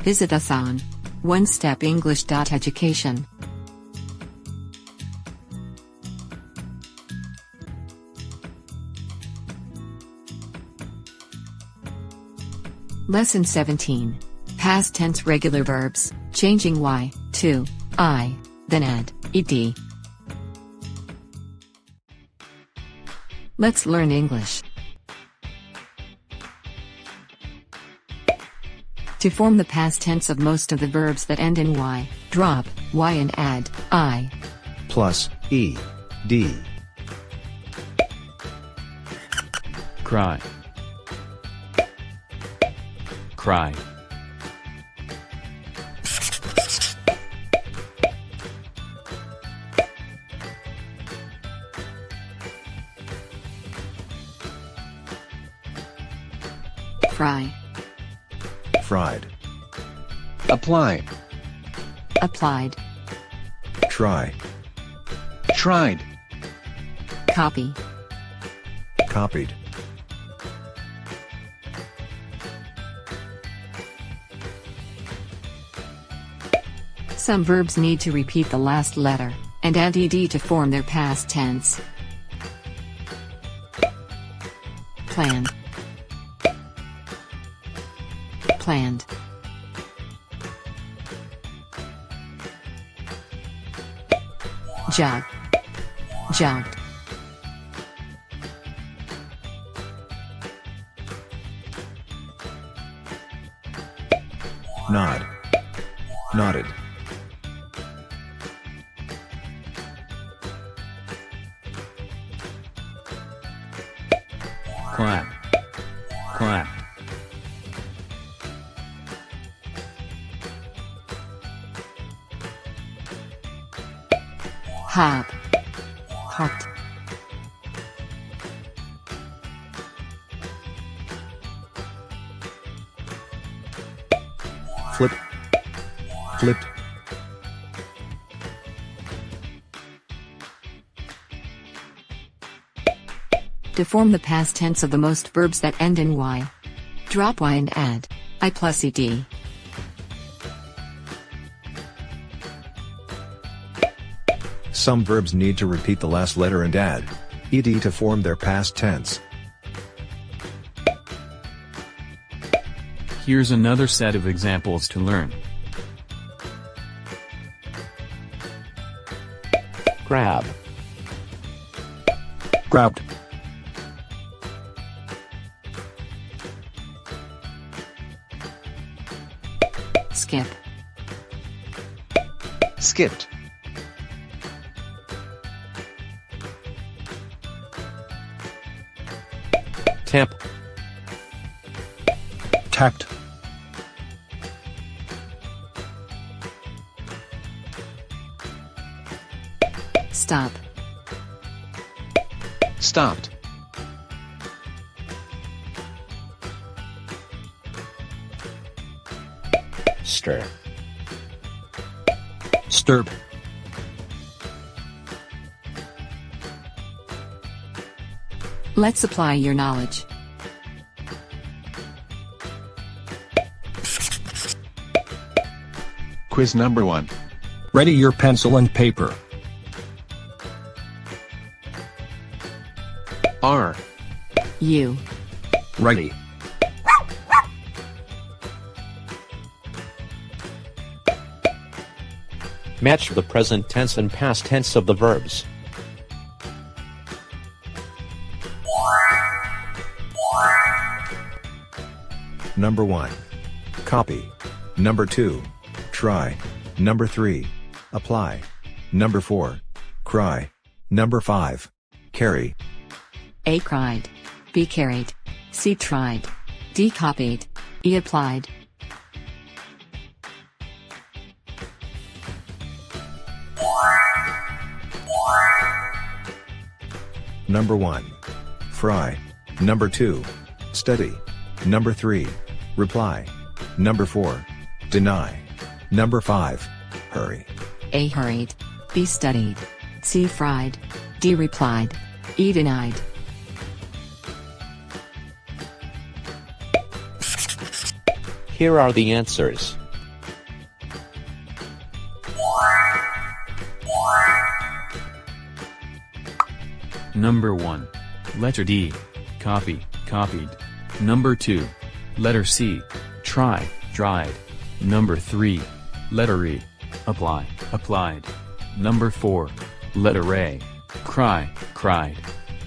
Visit us on onestepenglish.education. Lesson 17. Past tense regular verbs, changing y to I, then add ed. Let's learn English. To form the past tense of most of the verbs that end in y, drop y and add I plus ed. Cry. Cry. fry, Fried. Apply. applied, Try. Tried. copy, Copied. Some verbs need to repeat the last letter and add ed to form their past tense. Plan, planned, jog, jogged, Nod. Nodded. Clap. Clap. hop, hopped, Flip. Flipped. To form the past tense of the most verbs that end in y, drop y and add I plus ed. Some verbs need to repeat the last letter and add ed to form their past tense. Here's another set of examples to learn. Grab. Grabbed. Skip, Skipped. Tap. Tapped. stop, Stopped. Stir. Stirred. let's apply your knowledge. Quiz number 1. Ready your pencil and paper. R. You, Ready. Match the present tense and past tense of the verbs. Number 1. Copy. Number 2. Try. Number 3. Apply. Number 4. Cry. Number 5. Carry. A cried, B carried, C tried, D copied, E applied. Number 1. Fry. Number 2. Study. Number 3. Reply. Number 4. Deny. Number 5. Hurry. A hurried, B studied, C fried, D replied, E denied. Here are the answers. Number 1. Letter D. Copy, copied. Number 2. Letter C. Try, tried. Number 3. Letter E. Apply, applied. Number 4. Letter A. Cry, cried.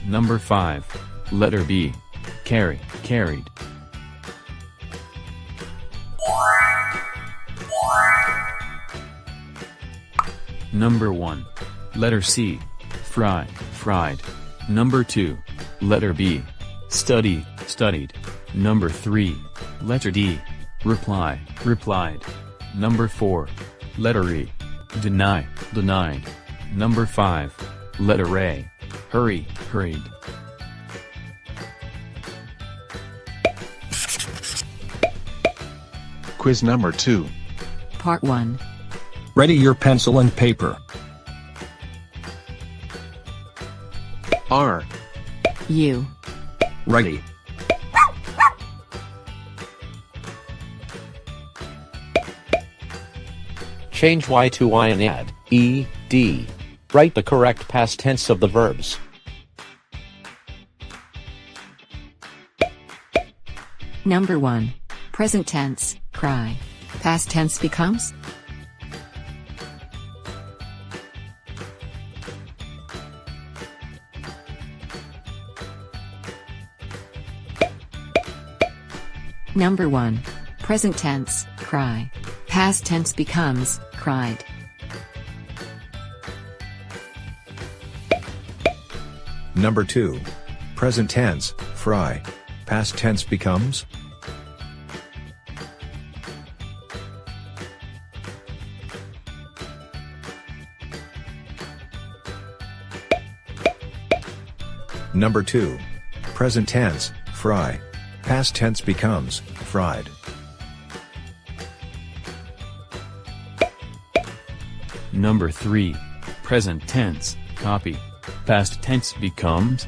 Number 5. Letter B. Carry, carried. Number 1. Letter C. Fry, fried. Number 2. Letter B. Study, studied. Number 3. Letter D. Reply, replied. Number 4. Letter E. Deny, denied. Number 5. Letter A. Hurry, hurried. Quiz number 2. Part 1. Ready your pencil and paper. R. U. Ready. Change Y to Y and add ed. Write the correct past tense of the verbs. Number 1. Present tense, cry. Past tense becomes? Number 1. Present tense, cry. Past tense becomes, cried. Number 2. Present tense, fry. Past tense becomes? Number 2. Present tense, fry. Past tense becomes, fried. Number 3. Present tense, copy. Past tense becomes?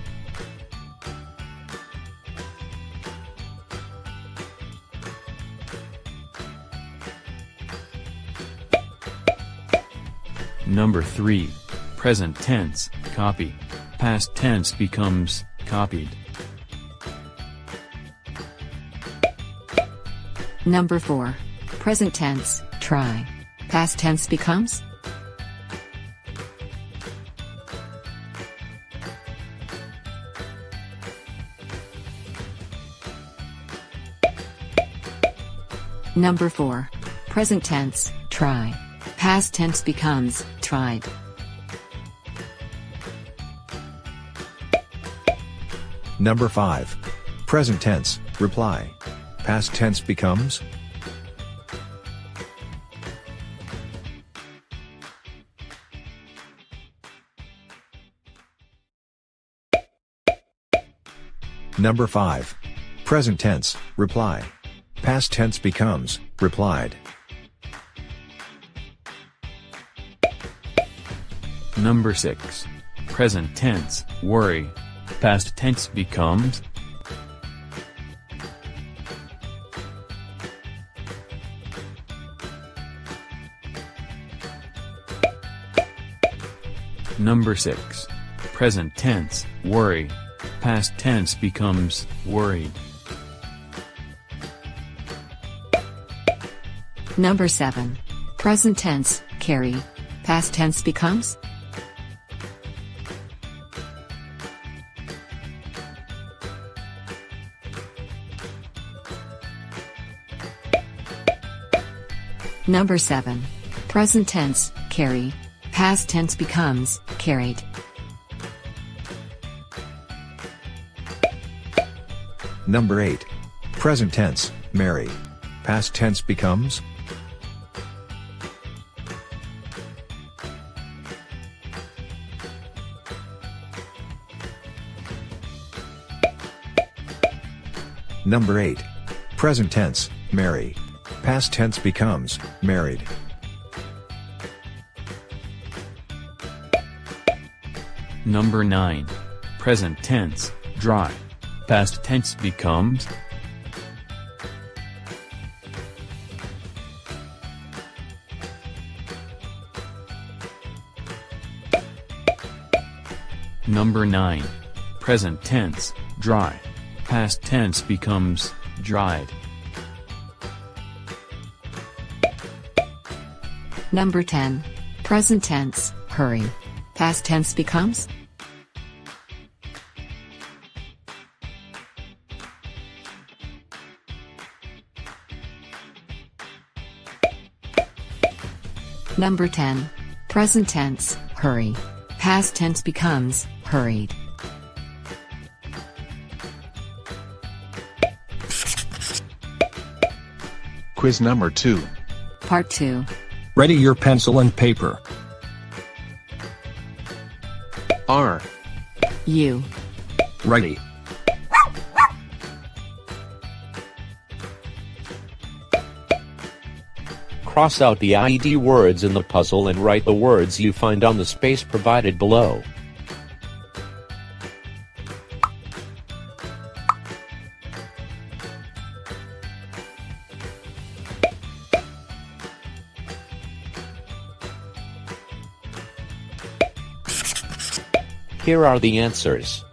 Number 3. Present tense, copy. Past tense becomes, copied. Number 4. Present tense, try. Past tense becomes? Number 4. Present tense, try. Past tense becomes, tried. Number 5. Present tense, reply. Past tense becomes? Number 5. Present tense, reply. Past tense becomes, replied. Number 6. Present tense, worry. Past tense becomes? Number 6. Present tense, worry. Past tense becomes, worried. Number 7. Present tense, carry. Past tense becomes? Number 7. Present tense, carry. Past tense becomes, carried. Number 8. Present tense, marry. Past tense becomes? Number 8. Present tense, marry. Past tense becomes, married. Number 9. Present tense, dry. Past tense becomes? Number 9. Present tense, dry. Past tense becomes, dried. Number 10. Present tense, hurry. Past tense becomes? Number 10. Present tense, hurry. Past tense becomes, hurried. Quiz number 2. Part 2. Ready your pencil and paper. R. U. Ready. Cross out the IED words in the puzzle and write the words you find on the space provided below. Here are the answers.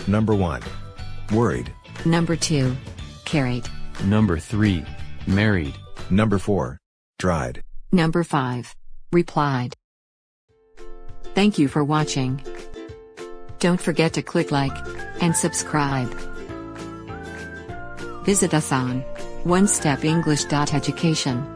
Number 1. Worried. Number 2. Carried. Number 3. Married. Number 4. Dried. Number 5. Replied. Thank you for watching. Don't forget to click like and subscribe. Visit us on onestepenglish.education.